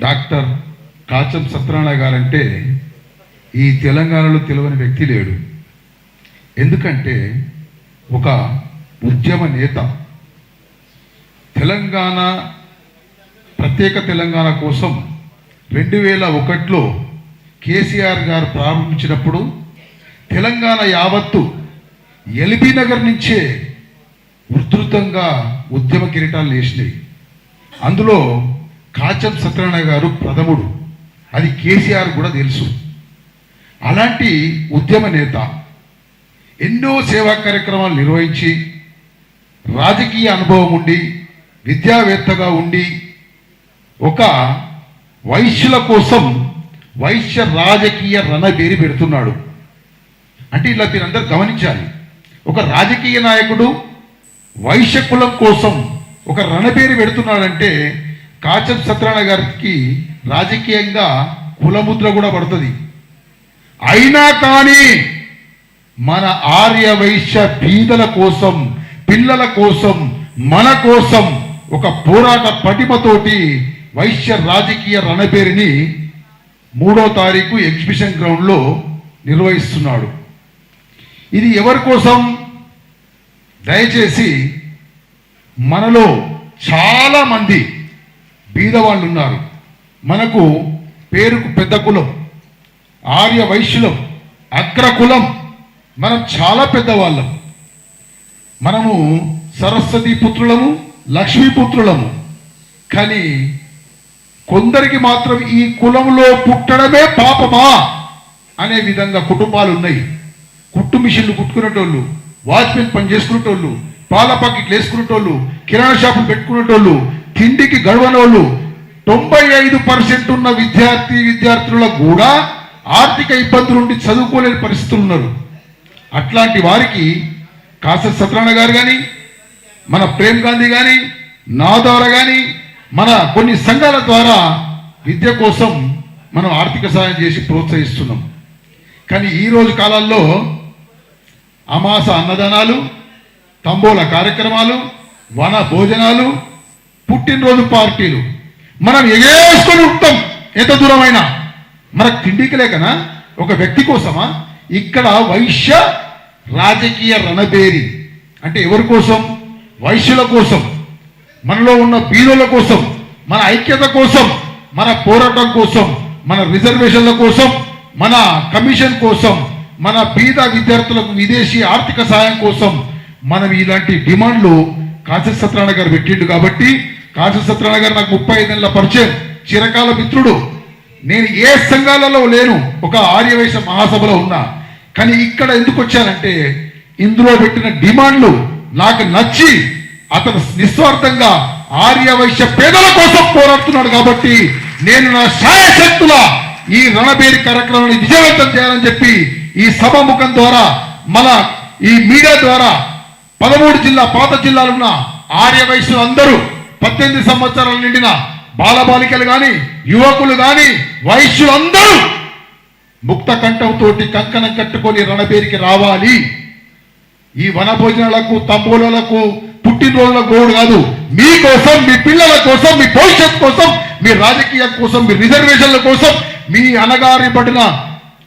Doctor Kacham Satyanarayana guarantee ఈ తెలంగాణలో తెలియని వ్యక్తి లేడు. ఎందుకంటే ఒక ఉద్యమ నేత. తెలంగాణ ప్రత్యేక తెలంగాణ కోసం 2001లో కేసీఆర్ గారు ప్రారంభించినప్పుడు తెలంగాణ యావత్తు ఎల్బీ నగర్ నుంచే ఉధృతంగా ఉద్యమ కిరీటాలు లేచినాయి. అందులో కాచం సత్యనారాయణ గారు ప్రథముడు. అది కేసీఆర్ కూడా తెలుసు. అలాంటి ఉద్యమ నేత ఎన్నో సేవా కార్యక్రమాలు నిర్వహించి రాజకీయ అనుభవం ఉండి విద్యావేత్తగా ఉండి ఒక వైశ్యుల కోసం వైశ్య రాజకీయ రణబేరి పెడుతున్నాడు. అంటే ఇలా మీరందరూ గమనించాలి. ఒక రాజకీయ నాయకుడు వైశ్య కులం కోసం ఒక రణబేరి పెడుతున్నాడంటే కాచం సత్యనారాయణ గారికి రాజకీయంగా కులముద్ర కూడా పడుతుంది. అయినా కానీ మన ఆర్య వైశ్య బీదల కోసం, పిల్లల కోసం, మన కోసం ఒక పోరాట పటిమతోటి వైశ్య రాజకీయ రణబేరిని 3వ తారీఖు ఎగ్జిబిషన్ గ్రౌండ్లో నిర్వహిస్తున్నాడు. ఇది ఎవరి కోసం? దయచేసి మనలో చాలా మంది బీదవాళ్ళు ఉన్నారు. మనకు పేరుకు పెద్ద కులం, ఆర్య వైశ్యులం, అగ్రకులం, మనం చాలా పెద్దవాళ్ళం. మనము సరస్వతి పుత్రులము, లక్ష్మీపుత్రులము. కానీ కొందరికి మాత్రం ఈ కులంలో పుట్టడమే పాపమా అనే విధంగా కుటుంబాలు ఉన్నాయి. కుట్టు మిషన్లు కుట్టుకునేటోళ్ళు, వాచ్మెన్ పని చేసుకునేటోళ్ళు, పాల పాకెట్లు వేసుకునేటోళ్ళు, కిరాణా షాపులు పెట్టుకునేటోళ్ళు, తిండికి గడవనోళ్ళు, 95% ఉన్న విద్యార్థులకు కూడా ఆర్థిక ఇబ్బందులు ఉండి చదువుకోలేని పరిస్థితులు ఉన్నారు. అట్లాంటి వారికి కాసం సత్యనారాయణ గారు కానీ, మన ప్రేమ్ గాంధీ కానీ, నా ద్వారా కానీ, మన కొన్ని సంఘాల ద్వారా విద్య కోసం మనం ఆర్థిక సహాయం చేసి ప్రోత్సహిస్తున్నాం. కానీ ఈరోజు కాలాల్లో అమాస అన్నదానాలు, తంబోల కార్యక్రమాలు, వన భోజనాలు, పుట్టినరోజు పార్టీలు మనం ఎగేసుకొని ఉంటాం. ఎంత దూరమైనా మనకు తిండికి లేకనా, ఒక వ్యక్తి కోసమా? ఇక్కడ వైశ్య రాజకీయ రణబేరి అంటే ఎవరి కోసం? వైశ్యుల కోసం, మనలో ఉన్న బీదల కోసం, మన ఐక్యత కోసం, మన పోరాటం కోసం, మన రిజర్వేషన్ల కోసం, మన కమిషన్ కోసం, మన బీద విద్యార్థులకు విదేశీ ఆర్థిక సహాయం కోసం మనం ఇలాంటి డిమాండ్లు కాచం సత్యనారాయణ గారు పెట్టిండు. కాబట్టి కాచం సత్యనారాయణ గారు నాకు 35 ఏళ్ల పరిచయం, చిరకాల మిత్రుడు. నేను ఏ సంఘాలలో లేను, ఒక ఆర్యవైశ్య మహాసభలో ఉన్నా. కానీ ఇక్కడ ఎందుకు వచ్చానంటే ఇందులో పెట్టిన డిమాండ్లు నాకు నచ్చి అతను నిస్వార్థంగా ఆర్యవైశ్య పేదల కోసం పోరాడుతున్నాడు. కాబట్టి నేను నా శాయశక్తుల ఈ రణబేరి కార్యక్రమాన్ని విజయవంతం చేయాలని చెప్పి ఈ సభ ముఖం ద్వారా, మన ఈ మీడియా ద్వారా 13 జిల్లా పాత జిల్లాలున్న ఆర్యవైశ్యులు అందరూ 18 సంవత్సరాలు నిండిన బాలబాలికలు కానీ, యువకులు కానీ, వైశ్యులందరూ ముక్త కంఠంతో కంకణం కట్టుకొని రణబేరికి రావాలి. ఈ వన భోజనాలకు, తంబోలకు, పుట్టినరోజుల గోడు కాదు. మీకోసం, మీ పిల్లల కోసం, మీ భవిష్యత్ కోసం, మీ రాజకీయం కోసం, మీ రిజర్వేషన్ల కోసం, మీ అణగారిబడిన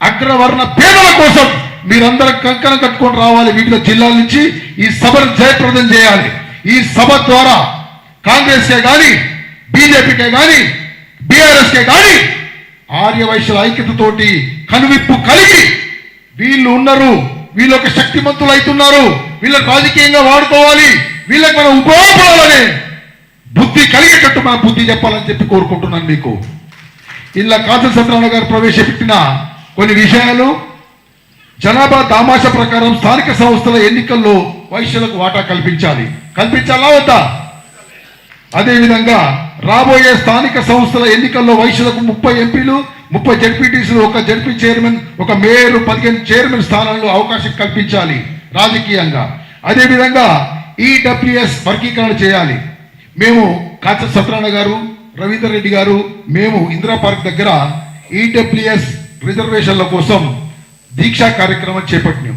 అగ్రవర్ణ పేదల కోసం మీరందరూ కంకణం కట్టుకొని రావాలి. వివిధ జిల్లాల నుంచి ఈ సభను జయప్రదం చేయాలి. ఈ సభ ద్వారా కాంగ్రెస్కే కానీ, బీజేపీకే కానీ, బీఆర్ఎస్కే కానీ ఆర్యవైశ్యుల ఐక్యతతోటి కనువిప్పు కలిగి వీళ్ళు ఉన్నారు, వీళ్ళు ఒక శక్తిమంతులు అవుతున్నారు, వీళ్ళని రాజకీయంగా వాడుకోవాలి, వీళ్ళకి మనం ఉపయోగపడాలనే బుద్ధి కలిగేటట్టు మన బుద్ధి చెప్పాలని చెప్పి కోరుకుంటున్నాను. మీకు ఇలా కాచం సత్యనారాయణ గారు ప్రవేశపెట్టిన కొన్ని విషయాలు, జనాభా దామాష ప్రకారం స్థానిక సంస్థల ఎన్నికల్లో వైశ్యులకు వాటా కల్పించాలా వద్దా? అదేవిధంగా రాబోయే స్థానిక సంస్థల ఎన్నికల్లో వైశ్యులకు 30 ఎంపీలు, 30 జడ్పీటీసీలు, 1 జడ్పీ చైర్మన్, 1 మేయర్, 15 చైర్మన్ స్థానాల్లో అవకాశం కల్పించాలి రాజకీయంగా. అదేవిధంగా ఈడబ్ల్యూఎస్ వర్గీకరణ చేయాలి. మేము కాచం సత్యనారాయణ గారు, రవీందర్ రెడ్డి గారు, మేము ఇందిరా పార్క్ దగ్గర ఈడబ్ల్యూఎస్ రిజర్వేషన్ల కోసం దీక్షా కార్యక్రమం చేపట్టినాం.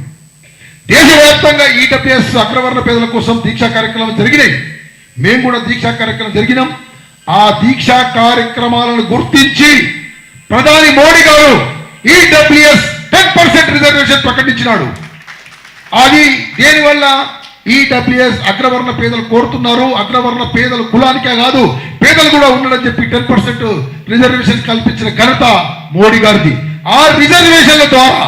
దేశవ్యాప్తంగా ఈడబ్ల్యూఎస్ అగ్రవర్ణ పేదల కోసం దీక్షా కార్యక్రమం జరిగినాయి. మేము కూడా దీక్షా కార్యక్రమం జరిగినాం. ఆ దీక్షా కార్యక్రమాలను గుర్తించి ప్రధాని మోడీ గారు ఈడబ్ల్యూఎస్ 10% రిజర్వేషన్ ప్రకటించినాడు. అది దేనివల్ల ఈడబ్ల్యూఎస్ అగ్రవర్ణ పేదలు కోరుతున్నారు. అగ్రవర్ణ పేదల కులానికే కాదు పేదలు కూడా ఉన్నాడని చెప్పి 10% రిజర్వేషన్ కల్పించిన ఘనత మోడీ గారిది. ఆ రిజర్వేషన్ల ద్వారా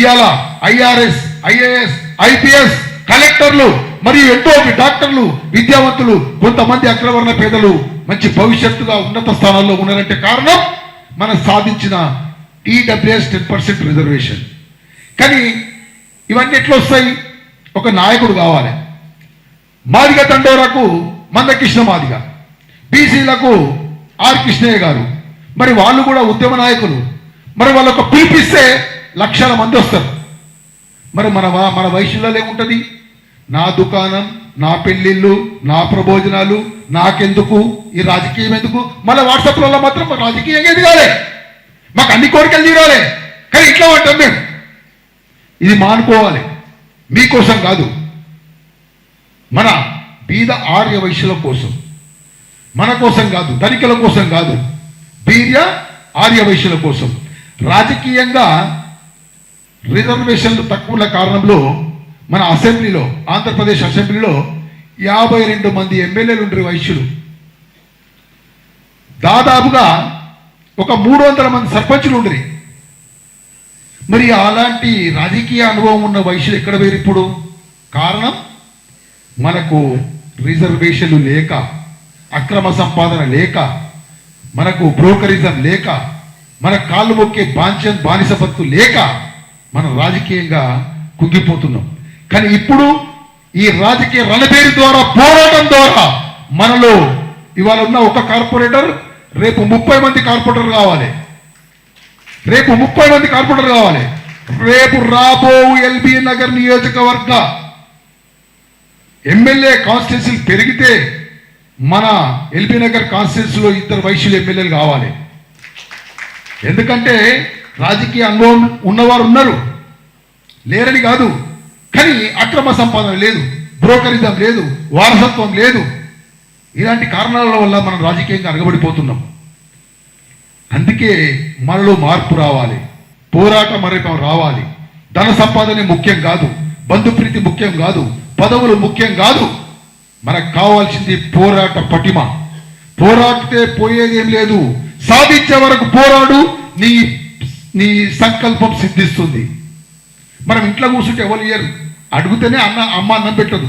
ఇవాళ ఐఆర్ఎస్, ఐఏఎస్, ఐపీఎస్, కలెక్టర్లు మరియు ఎంతో డాక్టర్లు, విద్యావంతులు, కొంతమంది అగ్రవర్ణ పేదలు మంచి భవిష్యత్తుగా ఉన్నత స్థానాల్లో ఉన్నారంటే కారణం మనం సాధించిన ఈడబ్ల్యూఎస్ 10% రిజర్వేషన్. కానీ ఇవన్నీ ఎట్లా వస్తాయి? ఒక నాయకుడు కావాలి. మాదిగ తండోరాకు మందకృష్ణ మాదిగ, బీసీలకు ఆర్ కృష్ణయ్య గారు, మరి వాళ్ళు కూడా ఉద్యమ నాయకులు. మరి వాళ్ళొక పిలిపిస్తే లక్షల మంది వస్తారు. మరి మన వయసులో ఏముంటుంది? నా దుకాణం, నా పెళ్ళిళ్ళు, నా ప్రబోజనాలు, నాకెందుకు ఈ రాజకీయం ఎందుకు? మళ్ళీ వాట్సాప్లలో మాత్రం రాజకీయంగా ఎదగాలి, మాకు అన్ని కోరికలు తీరాలి. కానీ ఇట్లా ఉంటాం మేము. ఇది మానుకోవాలి. మీకోసం కాదు, మన బీద ఆర్య వైశ్యుల కోసం, మన కోసం కాదు, ధనికుల కోసం కాదు, బీద ఆర్య వైశ్యుల కోసం. రాజకీయంగా రిజర్వేషన్లు తక్కువ కారణంలో మన అసెంబ్లీలో, ఆంధ్రప్రదేశ్ అసెంబ్లీలో 52 మంది ఎమ్మెల్యేలు ఉండే వైశ్యులు, దాదాపుగా ఒక 300 మంది సర్పంచులు ఉండరు. మరి అలాంటి రాజకీయ అనుభవం ఉన్న వైశ్యులు ఎక్కడ వేరు ఇప్పుడు? కారణం మనకు రిజర్వేషన్లు లేక, అక్రమ సంపాదన లేక, మనకు బ్రోకరిజం లేక, మన కాళ్ళు మొక్కే బానిసపత్తు లేక మనం రాజకీయంగా కుంగిపోతున్నాం. కానీ ఇప్పుడు ఈ రాజకీయ రణబేరి ద్వారా, పోరాటం ద్వారా మనలో ఇవాళ ఉన్న ఒక కార్పొరేటర్ రేపు 30 మంది కార్పొరేటర్ కావాలి. రేపు 30 మంది కార్పొరేటర్ కావాలి. రేపు రాబో ఎల్బీ నగర్ నియోజకవర్గ ఎమ్మెల్యే కాన్స్టిట్యున్సీలు పెరిగితే మన ఎల్బీ నగర్ కాన్స్టిట్యున్సీలో 2 వైశ్యులు ఎమ్మెల్యేలు కావాలి. ఎందుకంటే రాజకీయ అనుభవం ఉన్నవారు ఉన్నారు, లేరని కాదు. కానీ అక్రమ సంపాదన లేదు, బ్రోకరిజం లేదు, వారసత్వం లేదు. ఇలాంటి కారణాల వల్ల మనం రాజకీయంగా అరగబడిపోతున్నాం. అందుకే మనలో మార్పు రావాలి, పోరాటం మరపం రావాలి. ధన సంపాదనే ముఖ్యం కాదు, బంధుప్రీతి ముఖ్యం కాదు, పదవులు ముఖ్యం కాదు. మనకు కావాల్సింది పోరాట పటిమ. పోరాడితే పోయేదేం లేదు, సాధించే వరకు పోరాడు, నీ సంకల్పం సిద్ధిస్తుంది. మనం ఇంట్లో కూర్చుంటే ఎవరు ఇయ్యరు, అడిగితేనే అమ్మ అన్నం పెట్టదు.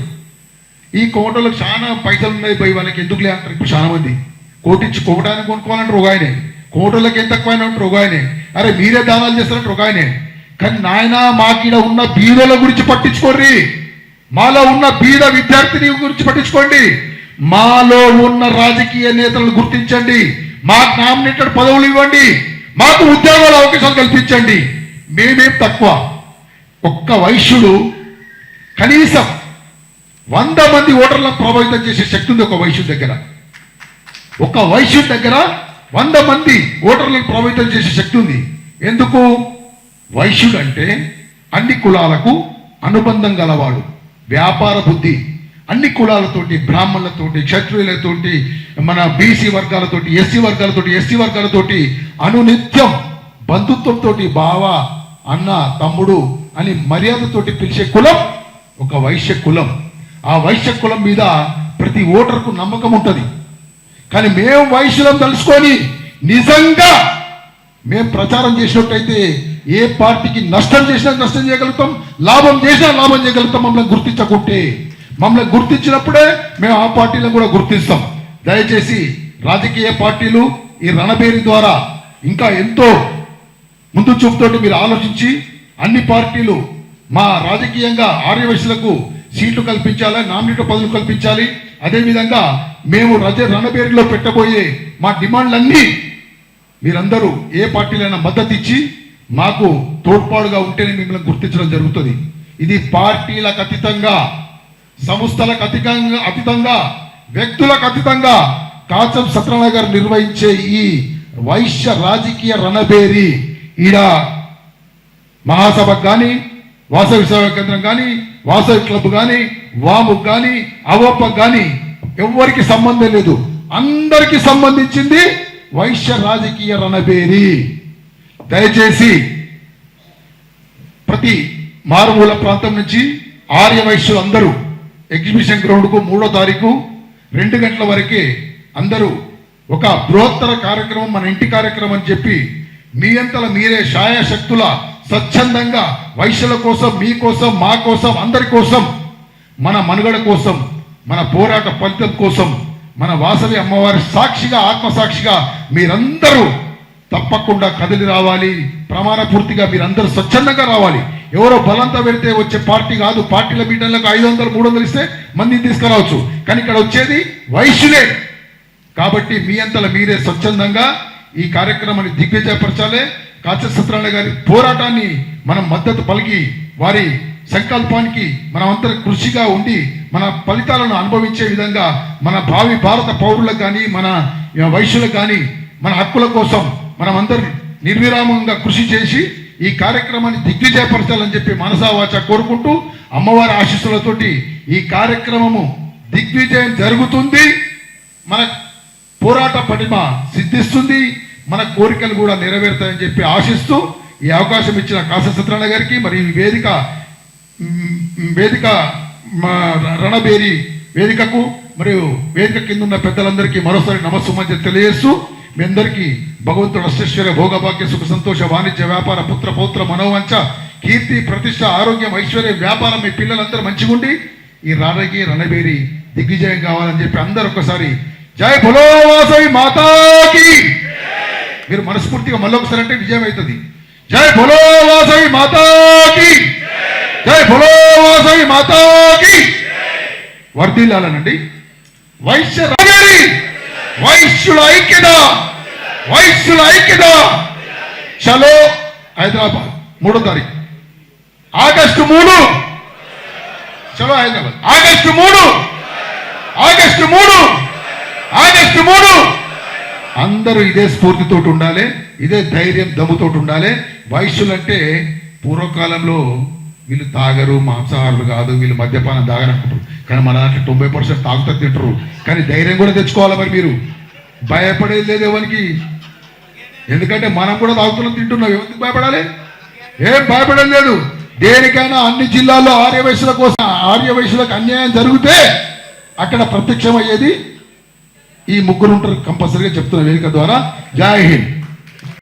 ఈ కోటలకు చాలా పైసలు ఉన్నాయి, పోయి వాళ్ళకి ఎందుకులే అంటారు. ఇప్పుడు చాలా మంది కోటిచ్చి కోటానికి కొనుక్కోవాలంటారు ఒక ఆయనే, కోటలకు ఎంత తక్కువైనా ఉంటారు ఒక ఆయనే, అరే మీరే దానాలు చేస్తారంటారు ఒక ఆయనే. కానీ నాయన మాకిడ ఉన్న బీదల గురించి పట్టించుకోర్రి, మాలో ఉన్న బీద విద్యార్థిని గురించి పట్టించుకోండి, మాలో ఉన్న రాజకీయ నేతలను గుర్తించండి, మాకు నామినేటెడ్ పదవులు ఇవ్వండి, మాకు ఉద్యోగాల అవకాశాలు కల్పించండి. మేమేం తక్కువ. ఒక్క వైశ్యుడు కనీసం 100 మంది ఓటర్లను ప్రభావితం చేసే శక్తి ఉంది ఒక వైశ్యుడి దగ్గర. ఒక వైశ్యుడి దగ్గర 100 మంది ఓటర్లను ప్రభావితం చేసే శక్తి ఉంది. ఎందుకు? వైశ్యుడు అంటే అన్ని కులాలకు అనుబంధం గలవాడు, వ్యాపార బుద్ధి, అన్ని కులాలతోటి, బ్రాహ్మణులతోటి, క్షత్రియులతోటి, మన బీసీ వర్గాలతోటి, ఎస్సీ వర్గాలతోటి, ఎస్టీ వర్గాలతోటి అనునిత్యం బంధుత్వంతో బావ, అన్న, తమ్ముడు అని మర్యాదతోటి పిలిచే కులం ఒక వైశ్య కులం. ఆ వైశ్య కులం మీద ప్రతి ఓటర్కు నమ్మకం ఉంటుంది. కానీ మేము వైశ్యులం తెలుసుకొని నిజంగా మేము ప్రచారం చేసినట్టయితే ఏ పార్టీకి నష్టం చేసినా నష్టం చేయగలుగుతాం, లాభం చేసినా లాభం చేయగలుగుతాం. మమ్మల్ని గుర్తించకుంటే, మమ్మల్ని గుర్తించినప్పుడే మేము ఆ పార్టీలను కూడా గుర్తిస్తాం. దయచేసి రాజకీయ పార్టీలు ఈ రణబేరి ద్వారా ఇంకా ఎంతో ముందు చూపుతోటి మీరు ఆలోచించి అన్ని పార్టీలు మా రాజకీయంగా ఆర్యవైశ్యులకు సీట్లు కల్పించాలి, నామినేటెడ్ పదవులు కల్పించాలి. అదేవిధంగా మేము రణబేరిలో పెట్టబోయే మా డిమాండ్లన్నీ మీరందరూ ఏ పార్టీలైనా మద్దతు ఇచ్చి మాకు తోడ్పాటుగా ఉంటేనే మిమ్మల్ని గుర్తించడం జరుగుతుంది. ఇది పార్టీలకు అతీతంగా, సంస్థలకు అతీతంగా, వ్యక్తులకు అతీతంగా కాచం సత్యనారాయణ గారు నిర్వహించే ఈ వైశ్య రాజకీయ రణబేరి ఈడ మహాసభకు కానీ, వాసవి సేవా కేంద్రం కానీ, వాసవి క్లబ్ కానీ, వాముకు కానీ, అవోపకు కానీ ఎవరికి సంబంధం లేదు. అందరికి సంబంధించింది వైశ్య రాజకీయ రణబేరి. దయచేసి ప్రతి మారుమూల ప్రాంతం నుంచి ఆర్య వైశ్యులు అందరూ ఎగ్జిబిషన్ గ్రౌండ్కు 3వ తారీఖు 2 గంటల వరకే అందరూ ఒక బృహత్తర కార్యక్రమం, మన ఇంటి కార్యక్రమం అని చెప్పి మీ అంతల మీరే శాయశక్తుల స్వచ్ఛందంగా వైశ్యుల కోసం, మీ కోసం, మా కోసం, అందరి కోసం, మన మనుగడ కోసం, మన పోరాట ఫలితం కోసం, మన వాసవి అమ్మవారి సాక్షిగా, ఆత్మసాక్షిగా మీరందరూ తప్పకుండా కదిలి రావాలి. ప్రమాణపూర్తిగా మీరందరూ స్వచ్ఛందంగా రావాలి. ఎవరో బలంతా పెడితే వచ్చే పార్టీ కాదు. పార్టీల మీటింగ్లకు 500, 300 ఇస్తే మందిని తీసుకురావచ్చు, కానీ ఇక్కడ వచ్చేది వైశ్యులే. కాబట్టి మీ అంతలో మీరే స్వచ్ఛందంగా ఈ కార్యక్రమాన్ని దిగ్విజయపరచాలి. కాచ సత్యనారాయణ గారి పోరాటాన్ని మనం మద్దతు పలికి వారి సంకల్పానికి మనమంతా కృషిగా ఉండి మన ఫలితాలను అనుభవించే విధంగా మన భావి భారత పౌరులకు కానీ, మన వైశ్యులకు కానీ, మన హక్కుల కోసం మనమందరం నిర్విరామంగా కృషి చేసి ఈ కార్యక్రమాన్ని దిగ్విజయపరచాలని చెప్పి మనసావాచ కోరుకుంటూ అమ్మవారి ఆశీస్సులతోటి ఈ కార్యక్రమము దిగ్విజయం జరుగుతుంది. మన పోరాట పటిమ సిద్ధిస్తుంది, మన కోరికలు కూడా నెరవేరుతాయని చెప్పి ఆశిస్తూ ఈ అవకాశం ఇచ్చిన కాశ సత్యనారాయణ గారికి, మరి వేదిక రణబేరి వేదికకు మరియు వేదిక కింద ఉన్న పెద్దలందరికీ మరోసారి నమస్సుమంజలి తెలియజేస్తూ మీ అందరికీ భగవంతుడు అష్టైశ్వర్య భోగభాగ్య సుఖ సంతోష వాణిజ్య వ్యాపార పుత్ర పౌత్ర మనోవంచ కీర్తి ప్రతిష్ట ఆరోగ్యం ఐశ్వర్య వ్యాపారం మీ పిల్లలందరూ మంచిగుండి ఈ రాజకీయ రణబేరి దిగ్విజయం కావాలని చెప్పి అందరూ ఒకసారి జై బోలో వాసవి మాతాకి మీరు మనస్ఫూర్తిగా మళ్ళొకసారి అంటే విజయం అవుతుంది. జై బోలో వాసవి మాతాకి, జై బోలో వాసవి మాతాకి. వర్ధిల్లాలనండి వైశ్య రణబేరి, వైశ్యుల ఐక్యత, వైశ్యుల ఐక్యత. చలో హైదరాబాద్ 3వ తారీఖు ఆగస్టు 3. చలో హైదరాబాద్ ఆగస్టు 3, ఆగస్టు 3, ఆగస్టు 3. అందరూ ఇదే స్ఫూర్తితో ఉండాలి, ఇదే ధైర్యం దమ్ముతోటి ఉండాలి. వైశ్యులంటే పూర్వకాలంలో వీళ్ళు తాగరు, మాంసాహారులు కాదు, వీళ్ళు మద్యపానం తాగననుకుంటారు. కానీ మన దాంట్లో 90% తాగుతూ తింటారు. కానీ ధైర్యం కూడా తెచ్చుకోవాలి. మరి మీరు భయపడేది లేదు ఎవరికి, ఎందుకంటే మనం కూడా తాగుతున్నాం, తింటున్నాం. ఎవరికి భయపడాలి? ఏం భయపడేది లేదు. దేనికైనా అన్ని జిల్లాల్లో ఆర్యవైశ్యుల కోసం, ఆర్యవైశ్యులకు అన్యాయం జరిగితే అక్కడ ప్రత్యక్షమయ్యేది ఈ ముగ్గురు ఉంటారు కంపల్సరీగా చెప్తున్న వేదిక ద్వారా. జై హింద్.